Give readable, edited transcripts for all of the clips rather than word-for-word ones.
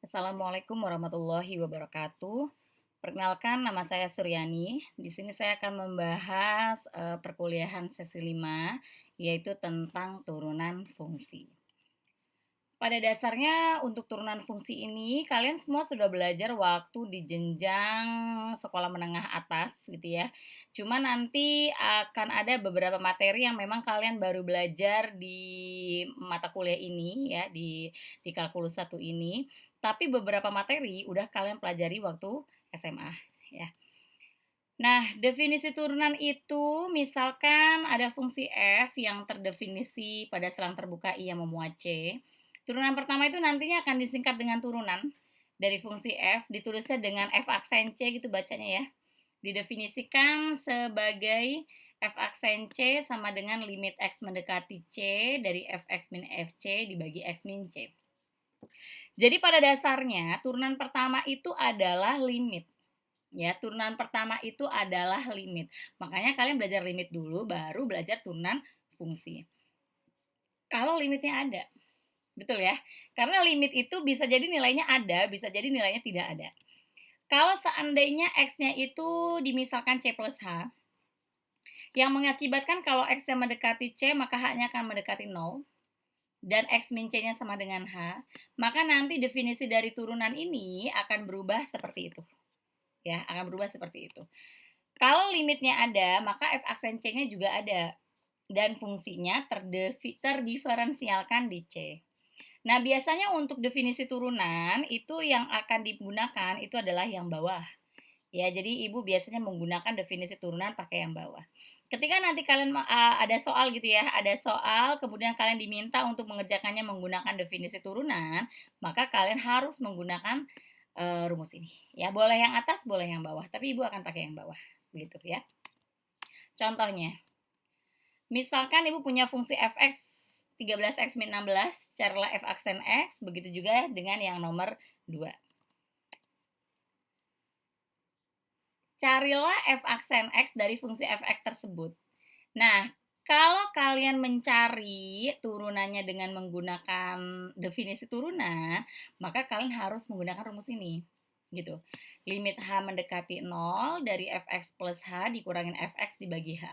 Assalamualaikum warahmatullahi wabarakatuh. Perkenalkan, nama saya Suryani. Di sini saya akan membahas perkuliahan sesi 5, yaitu tentang turunan fungsi. Pada dasarnya untuk turunan fungsi ini kalian semua sudah belajar waktu di jenjang sekolah menengah atas gitu ya. Cuma nanti akan ada beberapa materi yang memang kalian baru belajar di mata kuliah ini ya, di kalkulus 1 ini. Tapi beberapa materi udah kalian pelajari waktu SMA ya. Nah, definisi turunan itu misalkan ada fungsi f yang terdefinisi pada selang terbuka I yang memuat C. Turunan pertama itu nantinya akan disingkat dengan turunan dari fungsi f, ditulisnya dengan f aksen C gitu bacanya ya. Didefinisikan sebagai f aksen C sama dengan limit x mendekati C dari fx min fc dibagi x min C. Jadi pada dasarnya turunan pertama itu adalah limit. Ya, turunan pertama itu adalah limit. Makanya kalian belajar limit dulu baru belajar turunan fungsi. Kalau limitnya ada. Betul ya? Karena limit itu bisa jadi nilainya ada, bisa jadi nilainya tidak ada. Kalau seandainya x-nya itu dimisalkan C plus H, yang mengakibatkan kalau x-nya mendekati C, maka H-nya akan mendekati 0, dan x min C-nya sama dengan H, maka nanti definisi dari turunan ini akan berubah seperti itu. Ya, akan berubah seperti itu. Kalau limitnya ada, maka f aksen C-nya juga ada. Dan fungsinya terdiferensialkan di C. Nah, biasanya untuk definisi turunan, itu yang akan digunakan itu adalah yang bawah. Ya, jadi Ibu biasanya menggunakan definisi turunan pakai yang bawah. Ketika nanti kalian ada soal gitu ya, ada soal kemudian kalian diminta untuk mengerjakannya menggunakan definisi turunan, maka kalian harus menggunakan rumus ini. Ya, boleh yang atas, boleh yang bawah, tapi Ibu akan pakai yang bawah. Begitu ya. Contohnya, misalkan Ibu punya fungsi fx 13x min 16, carilah f aksen x, begitu juga dengan yang nomor 2. Carilah f aksen x dari fungsi fx tersebut. Nah, kalau kalian mencari turunannya dengan menggunakan definisi turunan, maka kalian harus menggunakan rumus ini. Gitu. Limit h mendekati 0 dari fx plus h dikurangin fx dibagi h.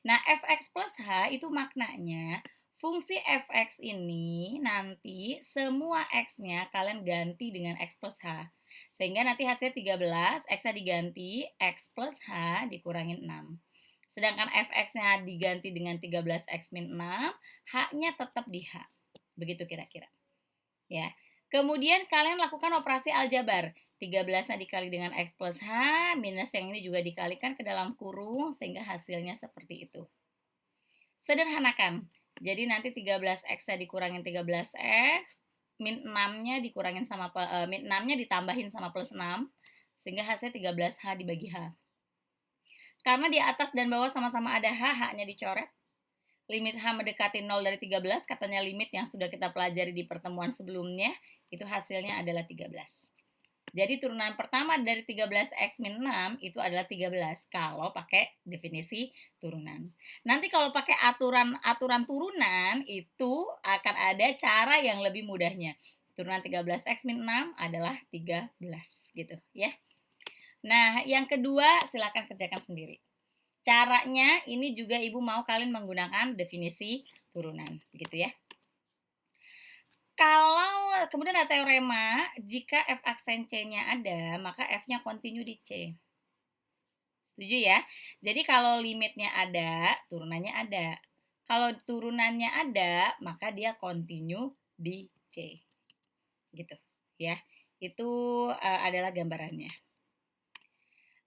Nah, fx plus h itu maknanya fungsi fx ini nanti semua x-nya kalian ganti dengan x plus h. Sehingga nanti hasilnya 13, x-nya diganti x plus h dikurangin 6. Sedangkan fx-nya diganti dengan 13x min 6, h-nya tetap di h. Begitu kira-kira. Ya. Kemudian kalian lakukan operasi aljabar. 13-nya dikali dengan x plus h, minus yang ini juga dikalikan ke dalam kurung, sehingga hasilnya seperti itu. Sederhanakan. Jadi nanti 13x-nya dikurangin 13x, min 6-nya dikurangin sama min 6-nya ditambahin sama plus 6, sehingga hasilnya 13h dibagi h. Karena di atas dan bawah sama-sama ada h, h-nya dicoret. Limit h mendekati 0 dari 13, katanya limit yang sudah kita pelajari di pertemuan sebelumnya, itu hasilnya adalah 13. Jadi turunan pertama dari 13x min 6 itu adalah 13 kalau pakai definisi turunan. Nanti kalau pakai aturan turunan itu akan ada cara yang lebih mudahnya. Turunan 13x min 6 adalah 13 gitu ya. Nah, yang kedua silakan kerjakan sendiri. Caranya ini juga Ibu mau kalian menggunakan definisi turunan, begitu ya. Kalau kemudian ada teorema, jika f aksen C-nya ada, maka f-nya kontinu di C. Setuju ya? Jadi kalau limitnya ada, turunannya ada. Kalau turunannya ada, maka dia kontinu di C. Gitu ya. Itu adalah gambarannya.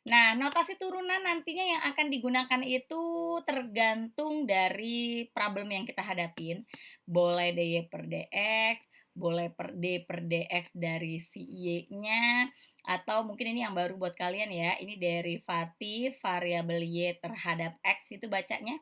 Nah, notasi turunan nantinya yang akan digunakan itu tergantung dari problem yang kita hadapin. Boleh dy per dx, boleh per d per dx dari si y-nya, atau mungkin ini yang baru buat kalian ya, ini derivatif variabel y terhadap x gitu bacanya.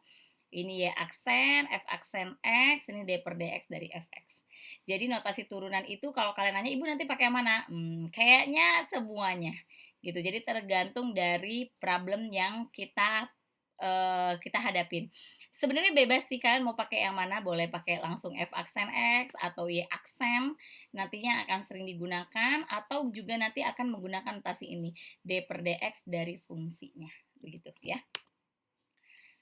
Ini y aksen, f aksen x, ini d per dx dari fx. Jadi notasi turunan itu kalau kalian nanya, Ibu nanti pakai mana? Kayaknya semuanya gitu. Jadi tergantung dari problem yang kita kita hadapin. Sebenarnya bebas sih kalian mau pakai yang mana, boleh pakai langsung F aksen X atau Y aksen, nantinya akan sering digunakan, atau juga nanti akan menggunakan notasi ini, D per dx dari fungsinya, begitu ya.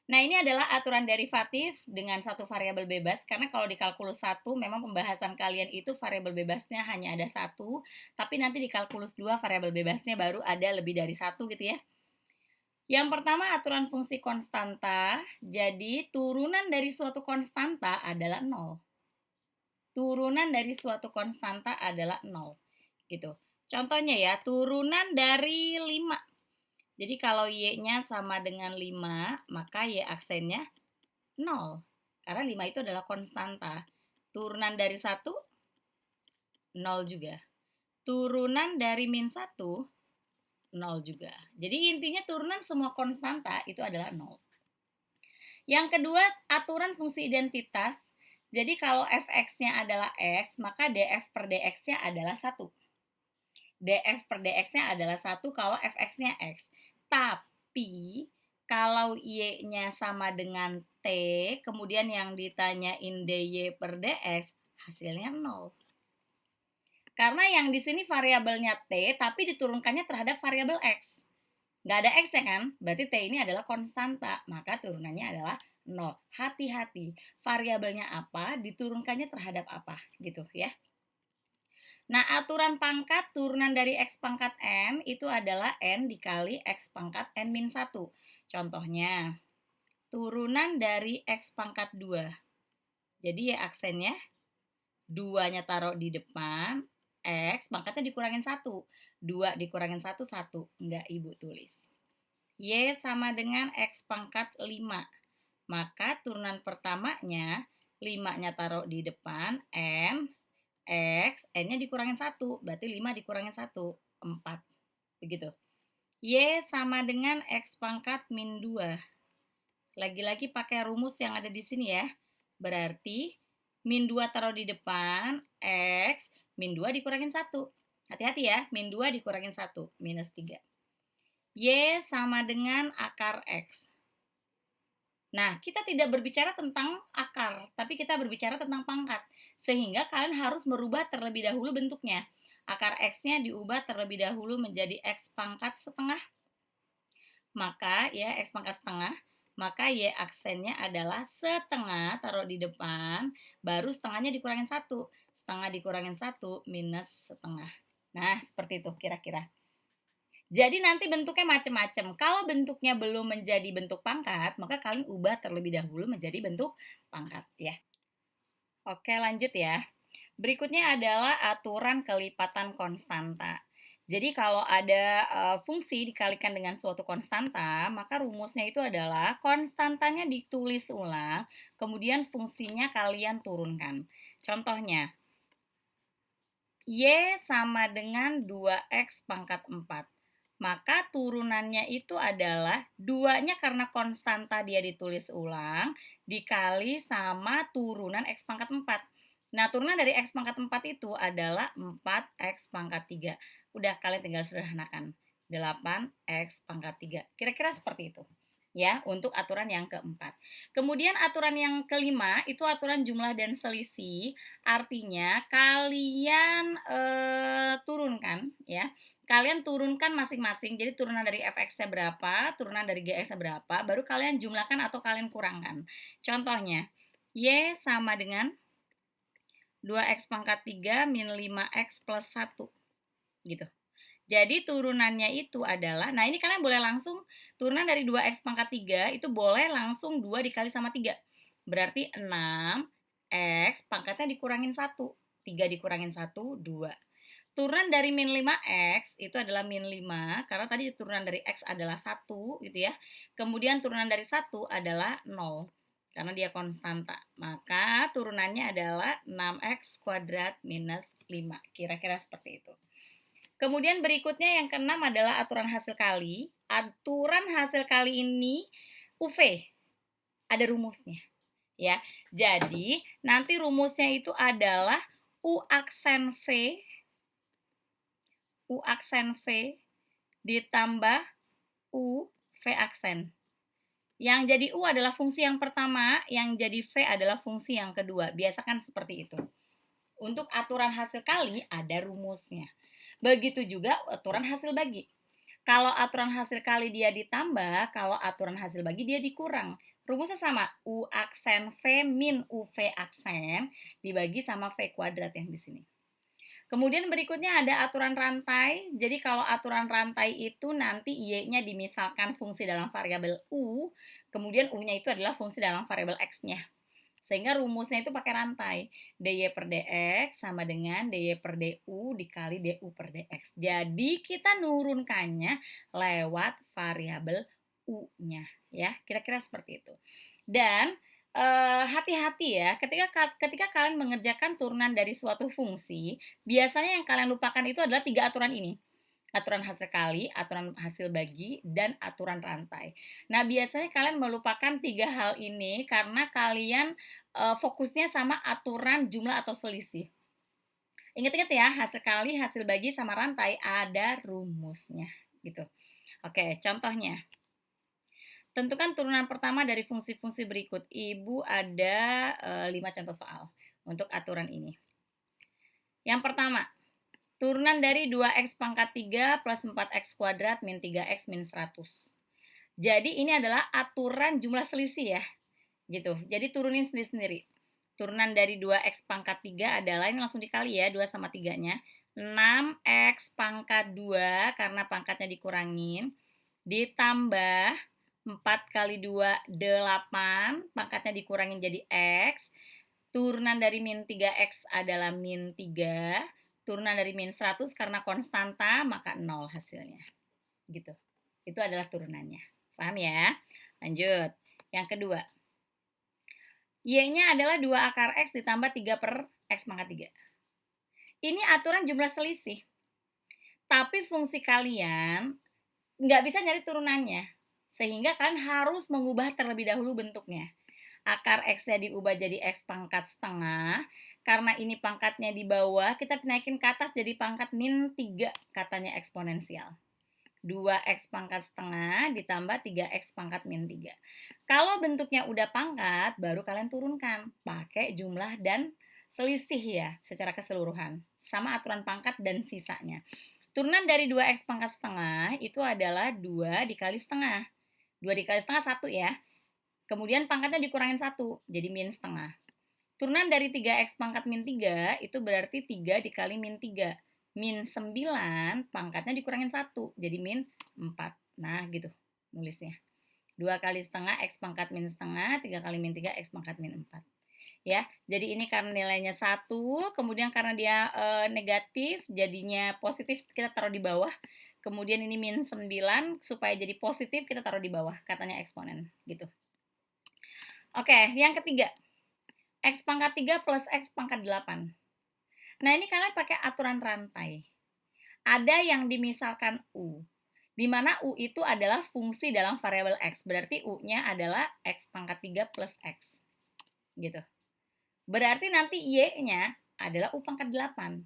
Nah, ini adalah aturan derivatif dengan satu variabel bebas, karena kalau di kalkulus 1 memang pembahasan kalian itu variabel bebasnya hanya ada satu, tapi nanti di kalkulus 2 variabel bebasnya baru ada lebih dari satu gitu ya. Yang pertama aturan fungsi konstanta, jadi turunan dari suatu konstanta adalah 0. Turunan dari suatu konstanta adalah 0. Gitu. Contohnya ya, turunan dari 5. Jadi kalau Y-nya sama dengan 5, maka Y aksennya 0. Karena 5 itu adalah konstanta. Turunan dari 1, 0 juga. Turunan dari min 1, 0 juga. Jadi intinya turunan semua konstanta itu adalah 0. Yang kedua, aturan fungsi identitas. Jadi kalau fx-nya adalah x, maka df per dx-nya adalah 1. df per dx-nya adalah 1 kalau fx-nya x. Tapi kalau y-nya sama dengan t, kemudian yang ditanyain dy per dx, hasilnya 0. Karena yang di sini variabelnya t, tapi diturunkannya terhadap variabel x. Nggak ada x ya kan? Berarti t ini adalah konstanta, maka turunannya adalah 0. Hati-hati, variabelnya apa, diturunkannya terhadap apa, gitu ya. Nah, aturan pangkat turunan dari x pangkat n itu adalah n dikali x pangkat n min 1. Contohnya, turunan dari x pangkat 2. Jadi ya aksennya, 2-nya taruh di depan, x pangkatnya dikurangin 1. 2 dikurangin 1, 1. Enggak ibu tulis. Y sama dengan x pangkat 5. Maka turunan pertamanya, 5-nya taruh di depan, n, x, n-nya dikurangin 1, berarti 5 dikurangin 1, 4. Begitu. Y sama dengan x pangkat min 2. Lagi-lagi pakai rumus yang ada di sini ya. Berarti min 2 taruh di depan, x, min 2 dikurangin 1. Hati-hati ya, min 2 dikurangin 1, minus 3. Y sama dengan akar x. Nah, kita tidak berbicara tentang akar, tapi kita berbicara tentang pangkat. Sehingga kalian harus merubah terlebih dahulu bentuknya. Akar x-nya diubah terlebih dahulu menjadi x pangkat setengah. Maka ya x pangkat setengah, maka y aksennya adalah setengah, taruh di depan, baru setengahnya dikurangin 1. Setengah dikurangin 1 minus setengah. Nah, seperti itu kira-kira. Jadi nanti bentuknya macam-macam. Kalau bentuknya belum menjadi bentuk pangkat, maka kalian ubah terlebih dahulu menjadi bentuk pangkat ya. Oke, lanjut ya. Berikutnya adalah aturan kelipatan konstanta. Jadi kalau ada fungsi dikalikan dengan suatu konstanta, maka rumusnya itu adalah konstantanya ditulis ulang, kemudian fungsinya kalian turunkan. Contohnya, Y sama dengan 2x pangkat 4. Maka turunannya itu adalah 2-nya karena konstanta dia ditulis ulang, dikali sama turunan x pangkat 4. Nah, turunan dari x pangkat 4 itu adalah 4x pangkat 3. Udah, kalian tinggal sederhanakan. 8x pangkat 3. Kira-kira seperti itu. Ya, untuk aturan yang keempat. Kemudian aturan yang kelima itu aturan jumlah dan selisih. Artinya kalian turunkan ya. Kalian turunkan masing-masing. Jadi turunan dari fx-nya berapa, turunan dari gx-nya berapa, baru kalian jumlahkan atau kalian kurangkan. Contohnya, y sama dengan 2x pangkat 3 min 5x plus 1. Gitu. Jadi turunannya itu adalah, nah ini kalian boleh langsung, turunan dari 2x pangkat 3 itu boleh langsung 2 dikali sama 3. Berarti 6x pangkatnya dikurangin 1. 3 dikurangin 1, 2. Turunan dari min 5x itu adalah min 5, karena tadi turunan dari x adalah 1 gitu ya. Kemudian turunan dari 1 adalah 0, karena dia konstanta. Maka turunannya adalah 6x kuadrat minus 5. Kira-kira seperti itu. Kemudian berikutnya yang keenam adalah aturan hasil kali. Aturan hasil kali ini UV. Ada rumusnya. Ya. Jadi, nanti rumusnya itu adalah U aksen V ditambah U V aksen. Yang jadi U adalah fungsi yang pertama, yang jadi V adalah fungsi yang kedua. Biasakan seperti itu. Untuk aturan hasil kali ada rumusnya. Begitu juga aturan hasil bagi. Kalau aturan hasil kali dia ditambah, kalau aturan hasil bagi dia dikurang. Rumusnya sama, U aksen V min UV aksen dibagi sama V kuadrat yang di sini. Kemudian berikutnya ada aturan rantai. Jadi kalau aturan rantai itu nanti Y-nya dimisalkan fungsi dalam variabel U, kemudian U-nya itu adalah fungsi dalam variabel X-nya. Sehingga rumusnya itu pakai rantai. dy per dx sama dengan dy per du dikali du per dx. Jadi kita nurunkannya lewat variabel U-nya. Ya, kira-kira seperti itu. Dan hati-hati ya, ketika kalian mengerjakan turunan dari suatu fungsi, biasanya yang kalian lupakan itu adalah 3 aturan ini. Aturan hasil kali, aturan hasil bagi, dan aturan rantai. Nah, biasanya kalian melupakan 3 hal ini karena kalian fokusnya sama aturan jumlah atau selisih. Ingat-ingat ya, hasil kali, hasil bagi, sama rantai ada rumusnya gitu. Oke, contohnya. Tentukan turunan pertama dari fungsi-fungsi berikut. Ibu ada 5 contoh soal untuk aturan ini. Yang pertama, turunan dari 2x pangkat 3 plus 4x kuadrat min 3x min 100. Jadi ini adalah aturan jumlah selisih ya. Gitu. Jadi turunin sendiri-sendiri. Turunan dari 2x pangkat 3 adalah, ini langsung dikali ya, 2 sama 3-nya. 6x pangkat 2 karena pangkatnya dikurangin. Ditambah 4 kali 2, 8. Pangkatnya dikurangin jadi X. Turunan dari min 3X adalah min 3. Turunan dari min 100 karena konstanta, maka 0 hasilnya. Gitu. Itu adalah turunannya. Paham ya? Lanjut. Yang kedua. Y-nya adalah 2 akar X ditambah 3 per X pangkat 3. Ini aturan jumlah selisih. Tapi fungsi kalian nggak bisa nyari turunannya. Sehingga kalian harus mengubah terlebih dahulu bentuknya. Akar X-nya diubah jadi X pangkat setengah. Karena ini pangkatnya di bawah, kita naikin ke atas jadi pangkat min 3, katanya eksponensial. 2x pangkat setengah ditambah 3x pangkat min 3. Kalau bentuknya udah pangkat, baru kalian turunkan. Pakai jumlah dan selisih ya, secara keseluruhan. Sama aturan pangkat dan sisanya. Turunan dari 2x pangkat setengah itu adalah 2 dikali setengah. 2 dikali setengah 1 ya. Kemudian pangkatnya dikurangin 1, jadi min setengah. Turunan dari 3x pangkat min 3 itu berarti 3 dikali min 3. Min 9 pangkatnya dikurangin 1, jadi min 4. Nah gitu nulisnya. 2 kali setengah x pangkat min setengah, 3 kali min 3 x pangkat min 4. Ya, jadi ini karena nilainya 1, kemudian karena dia negatif, jadinya positif kita taruh di bawah. Kemudian ini min 9, supaya jadi positif kita taruh di bawah, katanya eksponen, gitu. Oke, yang ketiga. X pangkat 3 plus X pangkat 8. Nah, ini kalian pakai aturan rantai. Ada yang dimisalkan U, di mana U itu adalah fungsi dalam variabel X. Berarti U-nya adalah X pangkat 3 plus X. Gitu. Berarti nanti Y-nya adalah U pangkat 8.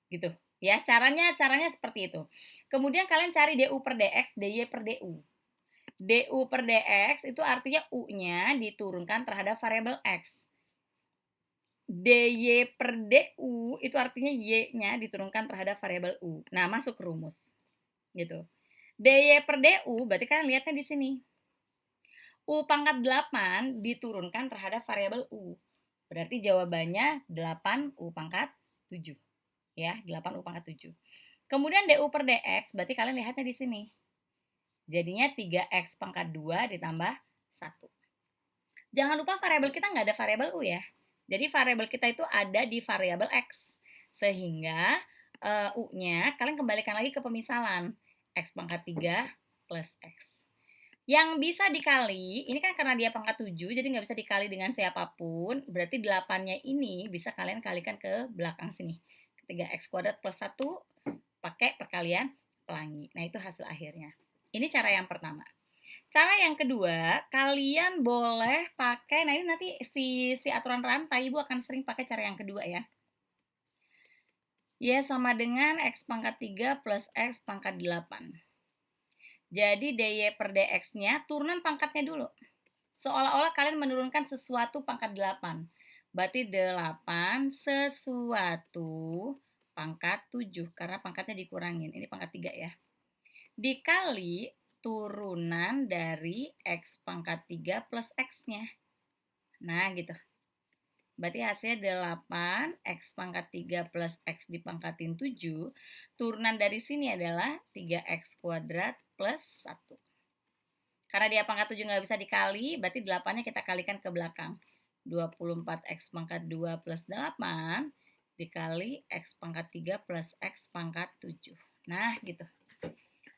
Gitu. Ya, caranya seperti itu. Kemudian kalian cari DU per DX, DY per DU. DU per DX itu artinya U-nya diturunkan terhadap variabel X. dy per du itu artinya y-nya diturunkan terhadap variabel u. Nah, masuk rumus. Gitu. dy per du berarti kalian lihatnya di sini. U pangkat 8 diturunkan terhadap variabel u. Berarti jawabannya 8 u pangkat 7. Ya, 8 u pangkat 7. Kemudian du per dx berarti kalian lihatnya di sini. Jadinya 3x pangkat 2 ditambah 1. Jangan lupa variabel kita nggak ada variabel u ya. Jadi variabel kita itu ada di variabel X. Sehingga U-nya kalian kembalikan lagi ke pemisalan. X pangkat 3 plus X. Yang bisa dikali, ini kan karena dia pangkat 7, jadi nggak bisa dikali dengan siapapun. Berarti 8-nya ini bisa kalian kalikan ke belakang sini. Ketiga X kuadrat plus 1 pakai perkalian pelangi. Nah, itu hasil akhirnya. Ini cara yang pertama. Cara yang kedua, kalian boleh pakai, nah ini nanti si aturan rantai, Ibu akan sering pakai cara yang kedua ya. Y sama dengan X pangkat 3 plus X pangkat 8. Jadi dy per dx-nya turunan pangkatnya dulu. Seolah-olah kalian menurunkan sesuatu pangkat 8. Berarti 8 sesuatu pangkat 7 karena pangkatnya dikurangin. Ini pangkat 3 ya. Dikali turunan dari x pangkat 3 plus x-nya. Nah, gitu. Berarti hasilnya 8 x pangkat 3 plus x dipangkatin 7. Turunan dari sini adalah 3x kuadrat plus 1. Karena dia pangkat 7 nggak bisa dikali, berarti 8-nya kita kalikan ke belakang. 24x pangkat 2 plus 8 dikali x pangkat 3 plus x pangkat 7. Nah, gitu.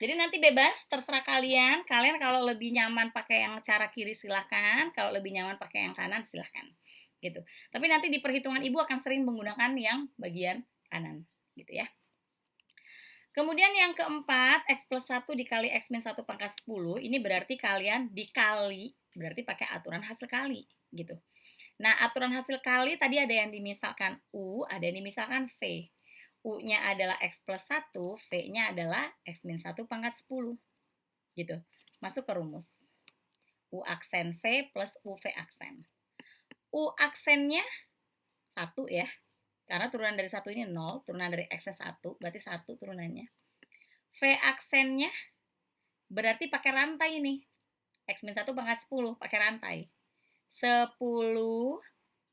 Jadi nanti bebas, terserah kalian. Kalian kalau lebih nyaman pakai yang cara kiri silahkan, kalau lebih nyaman pakai yang kanan silahkan. Gitu. Tapi nanti di perhitungan ibu akan sering menggunakan yang bagian kanan. Gitu ya. Kemudian yang keempat, x plus 1 dikali x min 1 pangkat 10. Ini berarti kalian dikali, berarti pakai aturan hasil kali. Gitu. Nah, aturan hasil kali tadi ada yang dimisalkan U, ada yang dimisalkan V. U-nya adalah X plus 1, V-nya adalah X min 1 pangkat 10. Gitu. Masuk ke rumus. U aksen V plus UV aksen. U aksennya 1 ya. Karena turunan dari 1 ini 0, turunan dari X-nya 1, berarti 1 turunannya. V aksennya berarti pakai rantai ini. X min 1 pangkat 10, pakai rantai. 10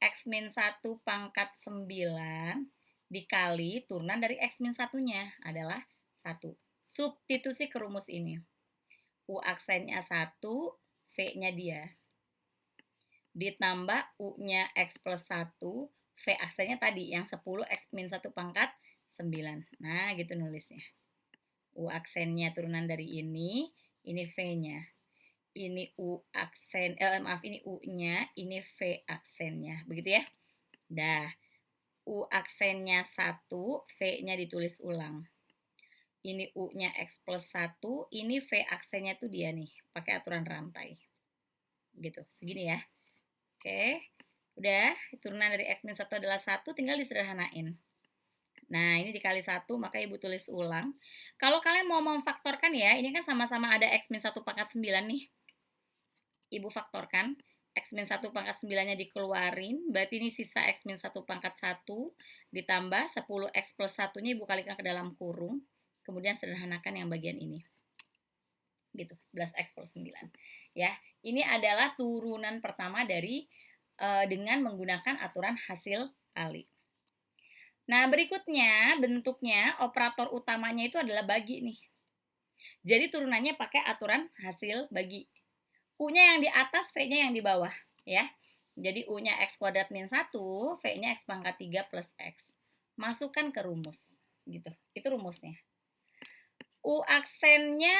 X min 1 pangkat 9 dikali turunan dari X min 1-nya adalah 1. Substitusi ke rumus ini. U aksennya 1, V-nya dia. Ditambah U-nya X plus 1, V aksennya tadi yang 10 X min 1 pangkat 9. Nah, gitu nulisnya. U aksennya turunan dari ini V-nya. Ini U aksen, ini U-nya, ini V aksennya. Begitu ya? Dah. U aksennya 1, V-nya ditulis ulang. Ini U-nya X plus 1, ini V aksennya tuh dia nih, pakai aturan rantai. Gitu, segini ya. Oke, udah, turunan dari X min 1 adalah 1, tinggal disederhanain. Nah, ini dikali 1, maka ibu tulis ulang. Kalau kalian mau memfaktorkan ya, ini kan sama-sama ada X min 1 pangkat 9 nih. Ibu faktorkan. X min 1 pangkat 9-nya dikeluarin, berarti ini sisa X min 1 pangkat 1, ditambah 10X plus 1-nya ibu kalikan ke dalam kurung, kemudian sederhanakan yang bagian ini. Gitu, 11X plus 9. Ya, ini adalah turunan pertama dari dengan menggunakan aturan hasil kali. Nah, berikutnya bentuknya operator utamanya itu adalah bagi nih. Jadi turunannya pakai aturan hasil bagi. U-nya yang di atas, V-nya yang di bawah, ya. Jadi U-nya X kuadrat min 1, V-nya X pangkat 3 plus X. Masukkan ke rumus, gitu. Itu rumusnya. U aksennya,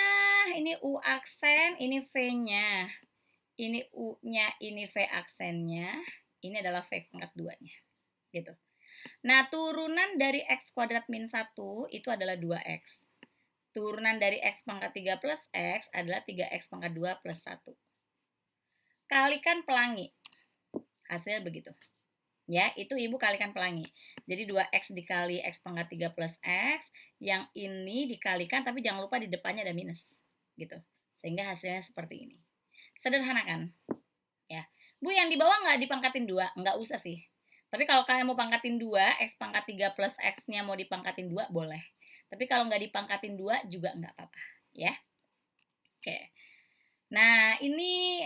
ini U aksen, ini V-nya. Ini U-nya, ini V aksennya. Ini adalah V pangkat 2-nya, gitu. Nah, turunan dari X kuadrat min 1 itu adalah 2X. Turunan dari X pangkat 3 plus X adalah 3X pangkat 2 plus 1. Kalikan pelangi. Hasil begitu. Ya, itu ibu kalikan pelangi. Jadi 2X dikali X pangkat 3 plus X. Yang ini dikalikan, tapi jangan lupa di depannya ada minus. Gitu. Sehingga hasilnya seperti ini. Sederhanakan. Ya. Bu, yang di bawah nggak dipangkatin 2? Nggak usah sih. Tapi kalau kalian mau pangkatin 2, X pangkat 3 plus X-nya mau dipangkatin 2, boleh. Tapi kalau nggak dipangkatin 2 juga nggak apa-apa. Ya. Oke. Nah, ini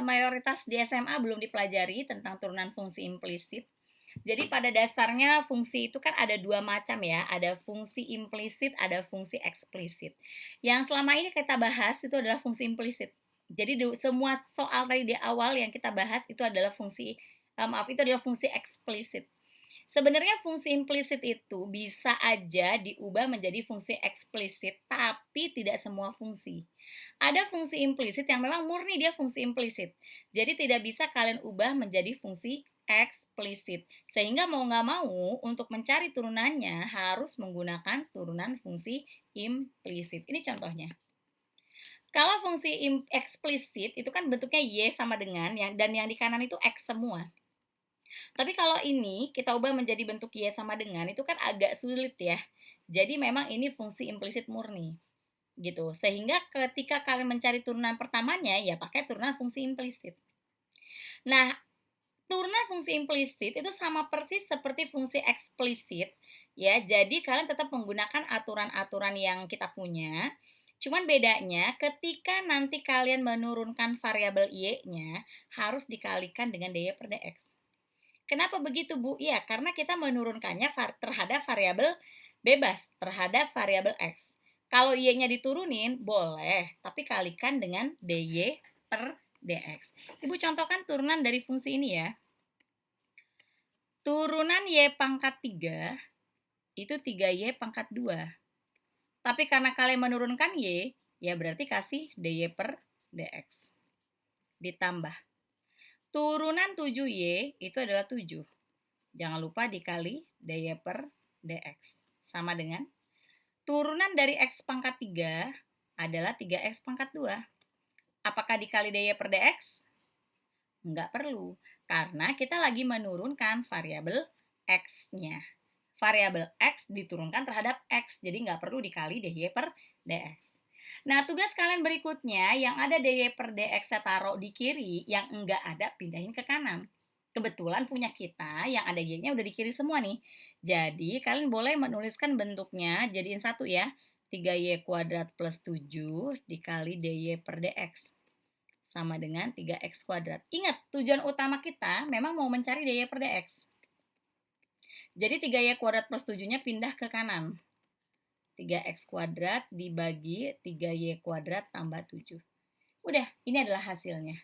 mayoritas di SMA belum dipelajari tentang turunan fungsi implisit. Jadi pada dasarnya fungsi itu kan ada dua macam ya, ada fungsi implisit, ada fungsi eksplisit. Yang selama ini kita bahas itu adalah fungsi implisit. Jadi semua soal tadi di awal yang kita bahas itu adalah itu adalah fungsi eksplisit. Sebenarnya fungsi implisit itu bisa aja diubah menjadi fungsi eksplisit, tapi tidak semua fungsi. Ada fungsi implisit yang memang murni dia fungsi implisit. Jadi tidak bisa kalian ubah menjadi fungsi eksplisit. Sehingga mau nggak mau untuk mencari turunannya harus menggunakan turunan fungsi implisit. Ini contohnya. Kalau fungsi eksplisit itu kan bentuknya Y sama dengan, dan yang di kanan itu X semua. Tapi kalau ini kita ubah menjadi bentuk Y sama dengan, itu kan agak sulit ya. Jadi memang ini fungsi implisit murni. gitu. Sehingga ketika kalian mencari turunan pertamanya, ya pakai turunan fungsi implisit. Nah, turunan fungsi implisit itu sama persis seperti fungsi eksplisit, ya. Jadi kalian tetap menggunakan aturan-aturan yang kita punya. Cuman bedanya ketika nanti kalian menurunkan variabel y-nya harus dikalikan dengan dy per dx. Kenapa begitu, Bu? Iya, karena kita menurunkannya terhadap variabel bebas, terhadap variabel x. Kalau y-nya diturunin, boleh, tapi kalikan dengan dy per dx. Ibu contohkan turunan dari fungsi ini ya. Turunan y pangkat 3 itu 3y pangkat 2. Tapi karena kalian menurunkan y, ya berarti kasih dy per dx. Ditambah. Turunan 7y itu adalah 7. Jangan lupa dikali dy per dx. Sama dengan turunan dari x pangkat 3 adalah 3x pangkat 2. Apakah dikali dy per dx? Enggak perlu, karena kita lagi menurunkan variabel x-nya. Variabel x diturunkan terhadap x, jadi nggak perlu dikali dy per dx. Nah, tugas kalian berikutnya yang ada dy per dx saya taruh di kiri, yang enggak ada pindahin ke kanan. Kebetulan punya kita yang ada y-nya udah di kiri semua nih. Jadi kalian boleh menuliskan bentuknya jadiin satu ya. 3y kuadrat plus 7 dikali dy per dx. Sama dengan 3x kuadrat. Ingat, tujuan utama kita memang mau mencari dy per dx. Jadi 3y kuadrat plus 7-nya pindah ke kanan. 3x kuadrat dibagi 3y kuadrat tambah 7. Udah, ini adalah hasilnya.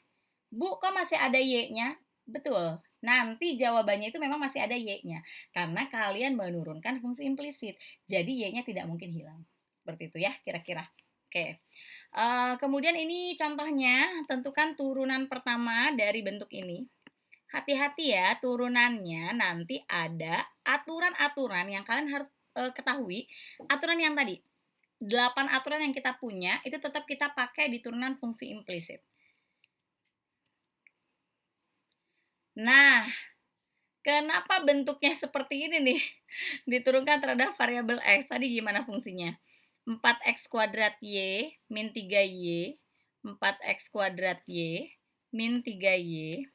Bu, kok masih ada y-nya? Betul, nanti jawabannya itu memang masih ada y-nya. Karena kalian menurunkan fungsi implisit. Jadi y-nya tidak mungkin hilang. Seperti itu ya kira-kira. Oke. Kemudian ini contohnya, tentukan turunan pertama dari bentuk ini. Hati-hati ya, turunannya nanti ada aturan-aturan yang kalian harus ketahui. Aturan yang tadi, 8 aturan yang kita punya, itu tetap kita pakai di turunan fungsi implisit. Nah, kenapa bentuknya seperti ini nih? Diturunkan terhadap variabel x. Tadi gimana fungsinya? 4x kuadrat y min 3y, 4x kuadrat y min 3y,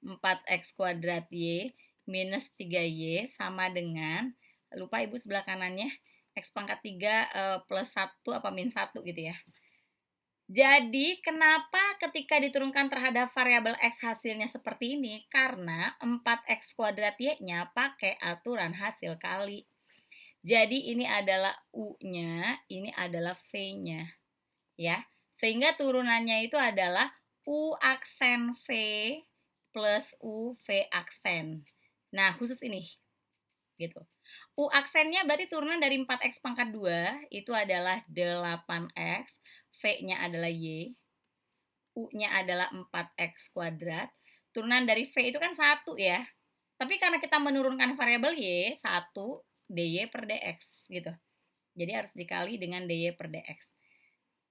4x kuadrat y minus 3y sama dengan, lupa ibu sebelah kanannya, x pangkat 3 plus 1 apa min 1 gitu ya. Jadi kenapa ketika diturunkan terhadap variabel x hasilnya seperti ini? Karena 4x kuadrat y-nya pakai aturan hasil kali. Jadi ini adalah u-nya, ini adalah v-nya. Ya. Sehingga turunannya itu adalah u aksen v plus u v aksen. Nah, khusus ini. Gitu. U aksennya berarti turunan dari 4x pangkat 2 itu adalah 8x, v-nya adalah y, u-nya adalah 4x kuadrat. Turunan dari v itu kan 1 ya. Tapi karena kita menurunkan variabel y, 1 dy per dx gitu. Jadi harus dikali dengan dy per dx.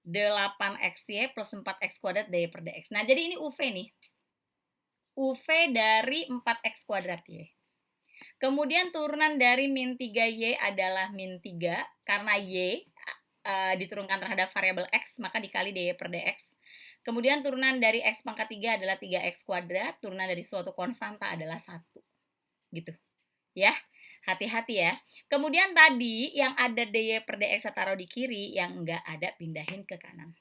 8xy plus 4x kuadrat dy per dx. Nah, jadi ini UV nih. UV dari 4x kuadrat y. Kemudian turunan dari min 3y adalah min 3. Karena y diturunkan terhadap variabel x, maka dikali dy per dx. Kemudian turunan dari x pangkat 3 adalah 3x kuadrat. Turunan dari suatu konstanta adalah 1. Gitu. Ya. Hati-hati ya. Kemudian tadi yang ada dy per dx saya taruh di kiri, yang enggak ada pindahin ke kanan.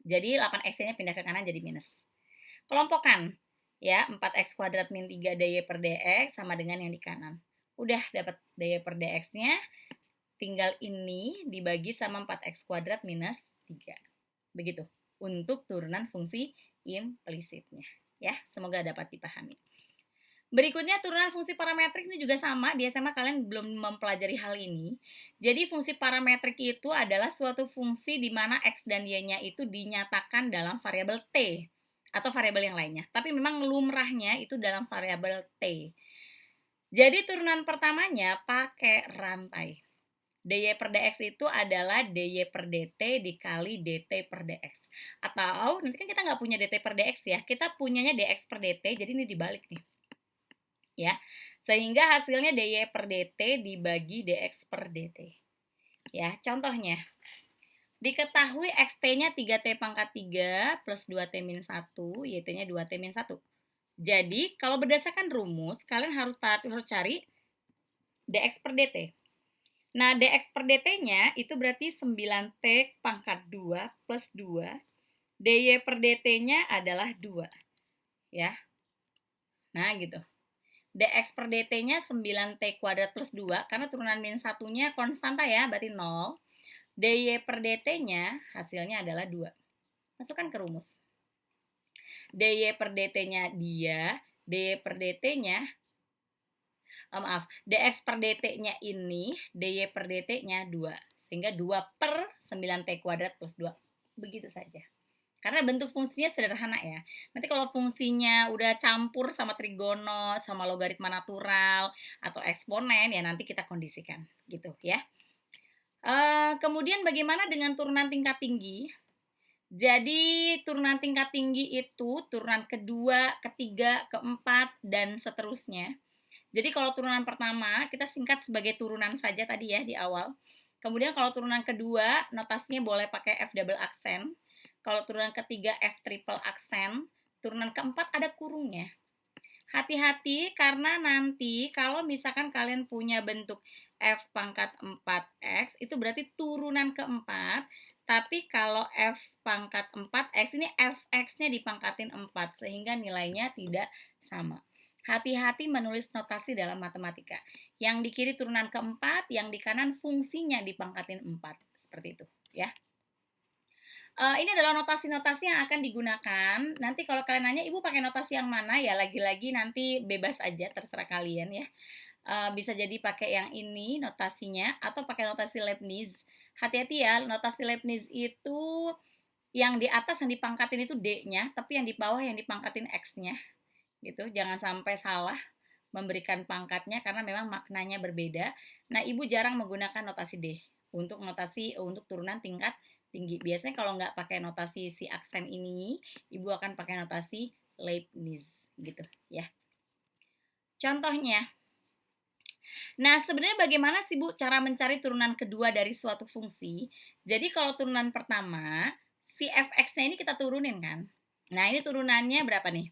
Jadi 8x-nya pindah ke kanan jadi minus. Kelompokkan ya, 4x kuadrat min 3 dy per dx sama dengan yang di kanan. Udah dapat dy per dx-nya, tinggal ini dibagi sama 4x kuadrat minus 3. Begitu untuk turunan fungsi implisitnya. Ya, semoga dapat dipahami. Berikutnya turunan fungsi parametrik ini juga sama, di SMA kalian belum mempelajari hal ini. Jadi fungsi parametrik itu adalah suatu fungsi di mana x dan y-nya itu dinyatakan dalam variabel t atau variabel yang lainnya. Tapi memang lumrahnya itu dalam variabel t. Jadi turunan pertamanya pakai rantai. dy per dx itu adalah dy per dt dikali dt per dx. Atau nanti kan kita nggak punya dt per dx ya, kita punyanya dx per dt, jadi ini dibalik nih. Ya, sehingga hasilnya dy per dt dibagi dx per dt. Ya, contohnya, diketahui XT-nya 3T pangkat 3 plus 2T min 1, YT-nya 2T min 1. Jadi, kalau berdasarkan rumus, kalian harus cari dx per dt. Nah, dx per dt-nya itu berarti 9T pangkat 2 plus 2. dy per dt-nya adalah 2. Ya. Nah, gitu. dx per dt-nya 9T kuadrat plus 2, karena turunan min 1-nya konstanta ya, berarti 0. dy per dt-nya hasilnya adalah 2. Masukkan ke rumus. dy per dt-nya dia, dy per dt-nya dx per dt-nya ini, dy per dt-nya 2. Sehingga 2 per 9t kuadrat plus 2. Begitu saja. Karena bentuk fungsinya sederhana ya. Nanti kalau fungsinya udah campur sama trigono, sama logaritma natural, atau eksponen, ya nanti kita kondisikan. Gitu ya. Kemudian bagaimana dengan turunan tingkat tinggi? Jadi turunan tingkat tinggi itu turunan kedua, ketiga, keempat, dan seterusnya. Jadi kalau turunan pertama kita singkat sebagai turunan saja tadi ya di awal. Kemudian kalau turunan kedua notasinya boleh pakai F double aksen. Kalau turunan ketiga F triple aksen. Turunan keempat ada kurungnya. Hati-hati karena nanti kalau misalkan kalian punya bentuk F pangkat 4X itu berarti turunan keempat. Tapi kalau F pangkat 4X ini Fx-nya dipangkatin 4 sehingga nilainya tidak sama. Hati-hati menulis notasi dalam matematika. Yang di kiri turunan keempat, yang di kanan fungsinya dipangkatin 4. Seperti itu ya. Ini adalah notasi-notasi yang akan digunakan. Nanti kalau kalian nanya, ibu pakai notasi yang mana? Ya lagi-lagi nanti bebas aja, terserah kalian ya. Bisa jadi pakai yang ini notasinya, atau pakai notasi Leibniz. Hati-hati ya, notasi Leibniz itu yang di atas yang dipangkatin itu D-nya, tapi yang di bawah yang dipangkatin X-nya. Gitu, jangan sampai salah memberikan pangkatnya karena memang maknanya berbeda. Nah, ibu jarang menggunakan notasi D untuk turunan tingkat tinggi. Biasanya kalau nggak pakai notasi si aksen ini, ibu akan pakai notasi Leibniz gitu ya. Contohnya, nah sebenarnya bagaimana sih Bu cara mencari turunan kedua dari suatu fungsi? Jadi kalau turunan pertama, si fx-nya ini kita turunin kan. Nah ini turunannya berapa nih?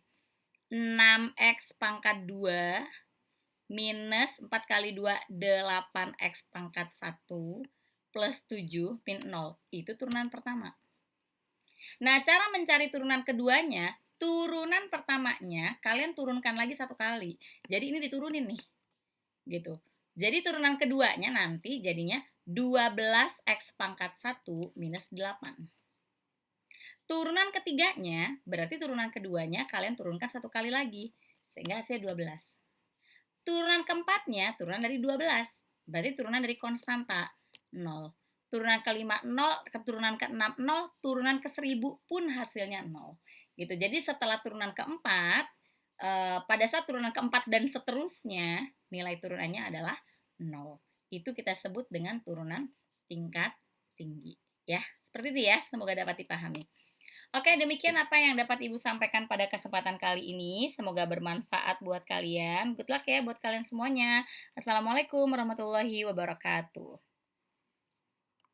6x pangkat 2 minus 4 kali 2 8x pangkat 1 plus 7 min 0. Itu turunan pertama. Nah, cara mencari turunan keduanya, turunan pertamanya kalian turunkan lagi 1 kali. Jadi ini diturunin nih. Gitu. Jadi turunan keduanya nanti jadinya 12x pangkat 1 minus 8. Turunan ketiganya, berarti turunan keduanya kalian turunkan 1 kali lagi. Sehingga hasilnya 12. Turunan keempatnya, turunan dari 12. Berarti turunan dari konstanta, 0. Turunan ke-5, 0. Turunan ke-6, 0. Turunan ke-1000 pun hasilnya 0. Gitu. Jadi setelah turunan keempat, pada saat turunan keempat dan seterusnya, nilai turunannya adalah 0. Itu kita sebut dengan turunan tingkat tinggi. Ya, seperti itu ya. Semoga dapat dipahami. Oke, demikian apa yang dapat Ibu sampaikan pada kesempatan kali ini. Semoga bermanfaat buat kalian. Good luck ya buat kalian semuanya. Assalamualaikum warahmatullahi wabarakatuh.